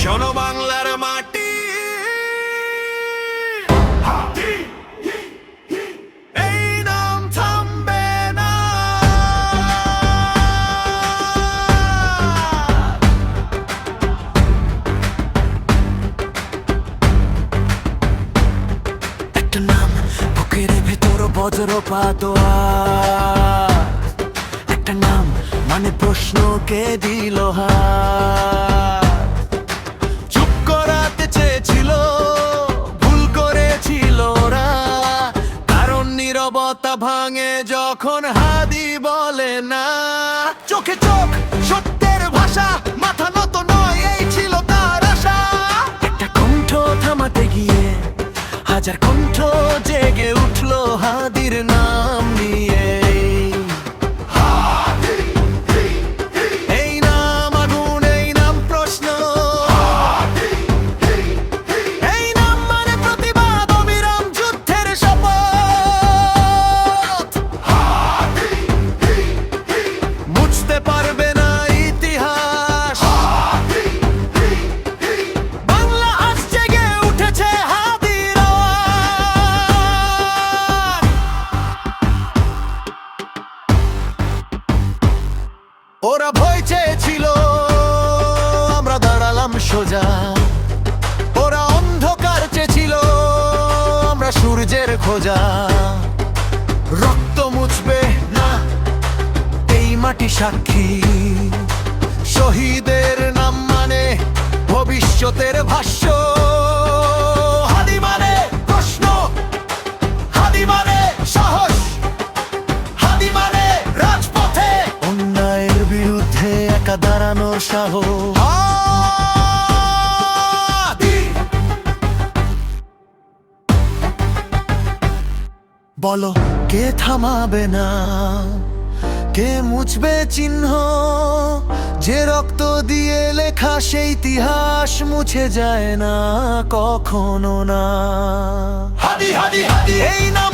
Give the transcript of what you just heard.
শোনো বাংলার মাটি, এই নাম থামবে না। একটা নাম বুকের ভেতর বজ্রপাত, একটা নাম মানে প্রশ্নকে দিল চুপ করাতে চেয়েছিল, ভুল করেছিল ওরা, কারণ নীরবতা ভাঙে যখন হাদি বলে না। চোখে চোখ, সত্যের ভাষা, মাথা নত নয়, এই ছিল তার আশা। একটা কণ্ঠ থামাতে গিয়ে হাজার কণ্ঠ জেগে উঠলো হাদির নাম নিয়ে। এই নাম আগুন, এই নাম প্রশ্ন, এই নাম মানে প্রতিবাদ, অবিরাম যুদ্ধের শপথ। মুছতে পারবে না ইতিহাস, বাংলা আজ জেগে উঠেছে হাদির আওয়াজ। ওরা ভয় চেয়েছিল, আমরা দাঁড়ালাম সোজা। ওরা অন্ধকার চেয়েছিল, আমরা সূর্যের খোঁজা। রক্ত মুছবে না এই মাটি সাক্ষী, শহীদের নাম মানে ভবিষ্যতের ভাষ্য। হাদি মানে প্রশ্ন, হাদি মানে সাহস, হাদি মানে রাজপথে অন্যায়ের বিরুদ্ধে একা দাঁড়ানোর সাহস। হাদি। বলো কে থামাবে না, কে মুছবে চিহ্ন, যে রক্ত দিয়ে লেখা সেই ইতিহাস মুছে যায় না কখনো না। হাদি হাদি হাদি, এই নাম